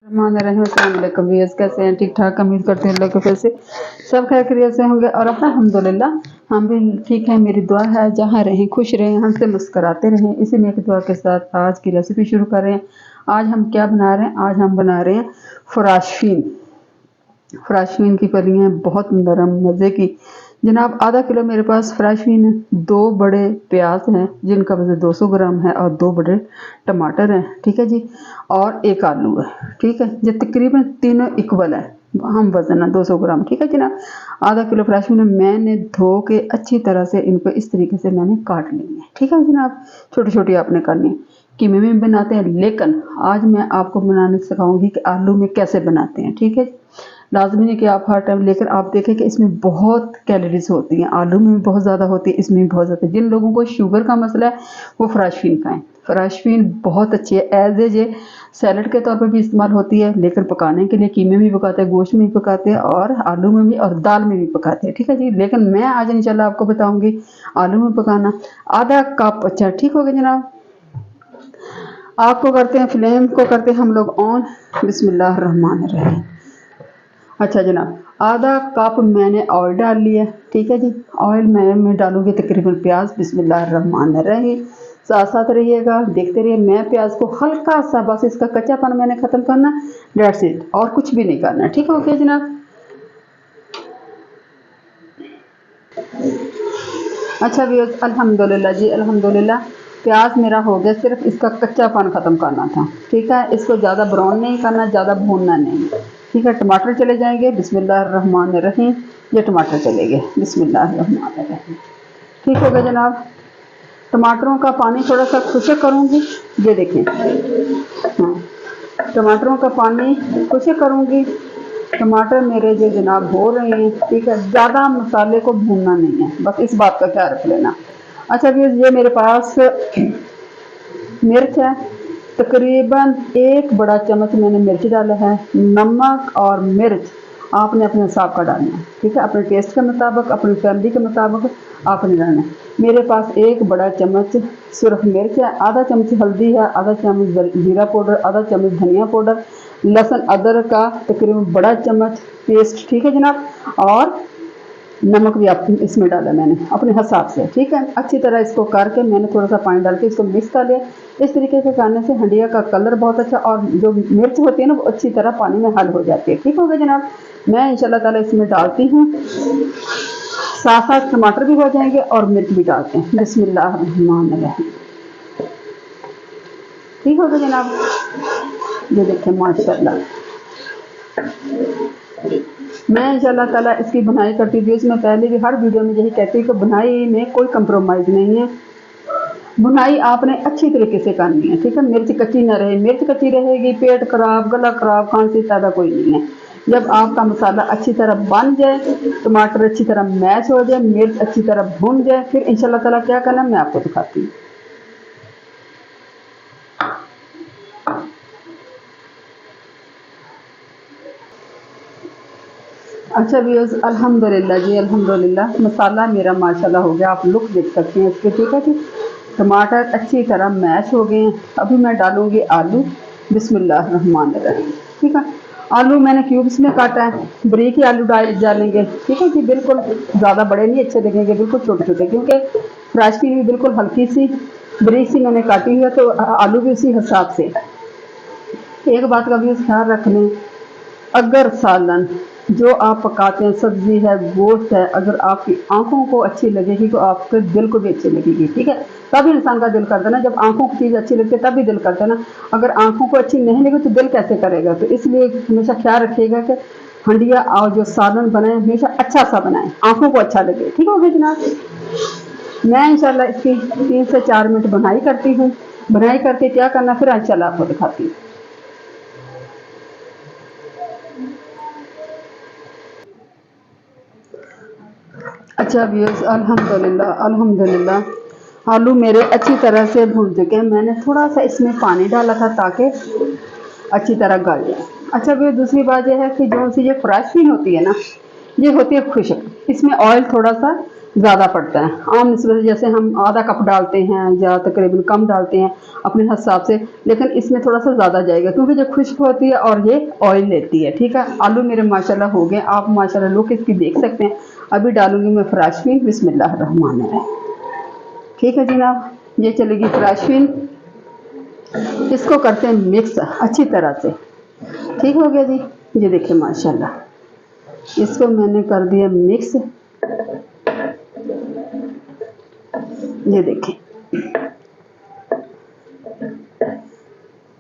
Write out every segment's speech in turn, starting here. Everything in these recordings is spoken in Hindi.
अस्सलामुअलैकुम व्यूअर्स, कैसे हैं? ठीक ठाक, उम्मीद करते हैं अल्लाह के फजल से सब खैरियत से होंगे और अल्हम्दुलिल्लाह हम भी ठीक हैं। मेरी दुआ है जहाँ रहें खुश रहें, हमसे मुस्कुराते रहें। इसी नेक दुआ के साथ आज की रेसिपी शुरू कर रहे हैं। आज हम क्या बना रहे हैं? आज हम बना रहे हैं फ्राशफिन। फ्राशफिन की फलियाँ बहुत नरम मज़े की। जनाब आधा किलो मेरे पास फ्राशफिन है, 2 बड़े प्याज हैं जिनका वज़न 200 ग्राम है और 2 बड़े टमाटर हैं, ठीक है जी, और 1 आलू है, ठीक है। ये तकरीबन तीनों इक्वल है, हम वज़न है 200 ग्राम, ठीक है जनाब। आधा किलो फ्राशफिन मैंने धो के अच्छी तरह से इनको इस तरीके से मैंने काट ली है, ठीक है जनाब। छोटी छोटी आपने करनी है, कीमे में बनाते हैं, लेकिन आज मैं आपको बनाने सिखाऊंगी कि आलू में कैसे बनाते हैं, ठीक है। लाजमी है कि आप हर टाइम लेकर आप देखें कि इसमें बहुत कैलोरीज होती हैं, आलू में भी बहुत ज़्यादा होती है, इसमें भी बहुत ज़्यादा। जिन लोगों को शुगर का मसला है वो फ्राशफिन खाएं। फ्राशफिन बहुत अच्छी है, एज ए सैलड के तौर पर भी इस्तेमाल होती है, लेकिन पकाने के लिए कीमे में भी पकाते हैं, गोश्त में भी पकाते हैं और आलू में भी और दाल में भी पकाते हैं, ठीक है जी। लेकिन मैं आज इंशाल्लाह आपको बताऊंगी आलू में पकाना। आधा कप, अच्छा ठीक हो गया जनाब। आपको करते हैं, फ्लेम को करते हैं हम लोग ऑन। बिस्मिल्लाहिर्रहमानिर्रहीम। अच्छा जनाब, आधा कप मैंने ऑयल डाल लिया, ठीक है जी। ऑयल मैं डालूंगी तकरीबन प्याज। बिस्मिल्लाहिर्रहमानिर्रहीम। साथ साथ रहिएगा, देखते रहिए। मैं प्याज को हल्का सा बस इसका कच्चापन मैंने ख़त्म करना, डेट्स इट, और कुछ भी नहीं करना, ठीक है। ओके जनाब। अच्छा व्यूअर्स, अल्हम्दुलिल्लाह जी, अल्हम्दुलिल्लाह प्याज मेरा हो गया, सिर्फ इसका कच्चापन ख़त्म करना था, ठीक है। इसको ज़्यादा ब्राउन नहीं करना, ज़्यादा भूनना नहीं, ठीक है। टमाटर चले जाएंगे। बिस्मिल्लाहिर्रहमानिर्रहीम। ये टमाटर चले गए। बिस्मिल्लाहिर्रहमानिर्रहीम। ठीक हो गया जनाब। टमाटरों का पानी थोड़ा सा खुशक करूँगी, ये देखें। हाँ, टमाटरों का पानी खुशक करूँगी। टमाटर मेरे जो जनाब हो रहे हैं, ठीक है। ज़्यादा मसाले को भूनना नहीं है, बस इस बात का ख्याल रख लेना। अच्छा ये मेरे पास मिर्च है, तकरीबन 1 बड़ा चम्मच मैंने मिर्च डाला है। नमक और मिर्च आपने अपने हिसाब का डालना है, ठीक है। अपने टेस्ट के मुताबिक, अपनी फैमिली के मुताबिक आपने डालना है। मेरे पास 1 बड़ा चम्मच सुरख मिर्च है, आधा चम्मच हल्दी है, आधा चम्मच जीरा पाउडर, आधा चम्मच धनिया पाउडर, लहसुन अदरक का तकरीबन बड़ा चम्मच पेस्ट, ठीक है जनाब। और नमक भी आप इसमें डाला मैंने अपने हिसाब से, ठीक है। अच्छी तरह इसको करके मैंने थोड़ा सा पानी डाल के इसको मिक्स कर लिया। इस तरीके से करने से हंडिया का कलर बहुत अच्छा, और जो मिर्च होती है ना वो अच्छी तरह पानी में हल हो जाती है, ठीक हो गया जनाब। मैं इंशाल्लाह ताला इसमें डालती हूँ, साथ साथ टमाटर भी हो जाएंगे और मिर्च भी डालते हैं। बिस्मिल्लाहिर्रहमानिर्रहीम। ठीक हो गया जनाब। ये देखें माशाल्लाह, मैं इंशाल्लाह ताला इसकी बुनाई करती हूँ। इसमें पहले भी हर वीडियो में यही कहती हूँ कि बुनाई में कोई कंप्रोमाइज़ नहीं है। बुनाई आपने अच्छी तरीके से करनी है, ठीक है। मिर्च कच्ची ना रहे, मिर्च कच्ची रहेगी पेट खराब, गला खराब, खांसी पैदा कोई नहीं है। जब आपका मसाला अच्छी तरह बन जाए, टमाटर अच्छी तरह मैश हो जाए, मिर्च अच्छी तरह भून जाए, फिर इंशाल्लाह ताला क्या करना मैं आपको दिखाती हूँ। अच्छा व्यूअर्स, अल्हम्दुलिल्लाह जी, अल्हम्दुलिल्लाह मसाला मेरा माशाल्लाह हो गया। आप लुक देख सकते हैं इसके, ठीक है जी। टमाटर अच्छी तरह मैश हो गए हैं। अभी मैं डालूंगी आलू। बिस्मिल्लाहिर्रहमानिर्रहीम, ठीक है। आलू मैंने क्यूब्स में काटा है, बारीक ही आलू डालेंगे, ठीक है जी। बिल्कुल ज़्यादा बड़े नहीं अच्छे लगेंगे, बिल्कुल छोटे छोटे, क्योंकि फ्राशफिन भी बिल्कुल हल्की सी बारीक सी मैंने काटी हुई है, तो आलू भी उसी हिसाब से। एक बात का भी ख्याल रख लें, अगर सालन जो आप पकाते हैं, सब्जी है, गोश्त है, अगर आपकी आंखों को अच्छी लगेगी तो आपके दिल को भी अच्छी लगेगी, ठीक है। तभी इंसान का दिल करता है ना, जब आंखों की चीज़ अच्छी लगती है तभी दिल करता है ना। अगर आंखों को अच्छी नहीं लगी तो दिल कैसे करेगा? तो इसलिए हमेशा ख्याल रखिएगा कि हंडिया और जो सालन बनाए हमेशा अच्छा सा बनाए, आंखों को अच्छा लगे, ठीक हो गया जनाब। मैं इंशाल्लाह इसकी 3 से 4 मिनट बनाई करती हूँ। बनाई करके क्या करना फिर इंशाल्लाह आपको दिखाती हूँ। अच्छा व्यूअर्स, अल्हम्दुलिल्लाह अल्हम्दुलिल्लाह आलू मेरे अच्छी तरह से भून चुके हैं। मैंने थोड़ा सा इसमें पानी डाला था ताकि अच्छी तरह गल जाए। अच्छा व्यूअर्स, दूसरी बात यह है कि जो सी ये फ्राशफिन होती है ना, ये होती है खुश्क, इसमें ऑयल थोड़ा सा ज़्यादा पड़ता है आम निस्बत से, जैसे हम आधा कप डालते हैं या तकरीबन कम डालते हैं अपने हिसाब से, लेकिन इसमें थोड़ा सा ज़्यादा जाएगा क्योंकि जब खुश्क होती है और ये ऑयल लेती है। ठीक है, आलू मेरे माशाल्लाह हो गए, आप माशाल्लाह लुक इसकी देख सकते हैं। अभी डालूंगी मैं फ्रेशबीन, बिस्मिल्लाहिर्रहमानिर्रहीम। ठीक है जनाब, ये चलेगी फ्रेशबीन, इसको करते हैं मिक्स अच्छी तरह से। ठीक हो गया जी, ये देखिए माशाल्लाह इसको मैंने कर दिया मिक्स। ये देखिए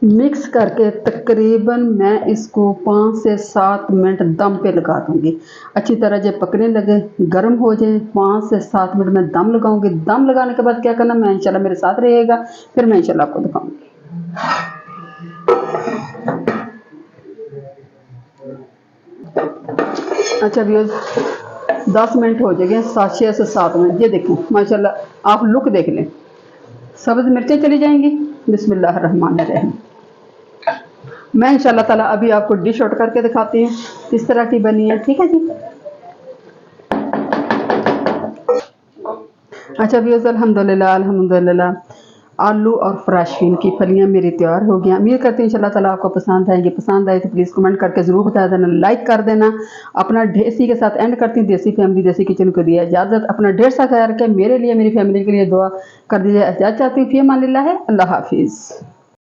मिक्स करके तकरीबन मैं इसको 5 से 7 मिनट दम पे लगा दूंगी। अच्छी तरह जब पकने लगे, गर्म हो जाए, 5 से 7 मिनट में दम लगाऊंगी। दम लगाने के बाद क्या करना, मैं इंशाल्लाह मेरे साथ रहेगा, फिर मैं इंशाल्लाह आपको दिखाऊंगी। अच्छा व्यूअर्स, 10 मिनट हो जाएंगे, 6 से 7 मिनट। ये देखें माशाल्लाह, आप लुक देख लें, सब्ज़ मिर्चें चली जाएंगी। बिस्मिल्लाहिर्रहमानिर्रहीम। मैं इंशाल्लाह ताला अभी आपको डिश आउट करके दिखाती हूँ किस तरह की बनी है। ठीक है जी। अच्छा व्यूअर्स, अल्हम्दुलिल्लाह अल्हम्दुलिल्लाह, आलू और फ्रेशबीन की फलियाँ मेरी तैयार हो गई। उम्मीद करती हूँ इंशाल्लाह ताला आपको पसंद आएंगी। पसंद आए तो प्लीज़ कमेंट करके ज़रूर बता देना, लाइक कर देना। अपना देसी के साथ एंड करती हूँ, देसी फैमिली देसी किचन को दिया इजाज़त। अपना ढेर सा ख्याल रखें, मेरे लिए मेरी फैमिली के लिए दुआ कर दीजिए। इजाज़त चाहती हूँ, फ़ी अमानिल्लाह, अल्लाह हाफिज़।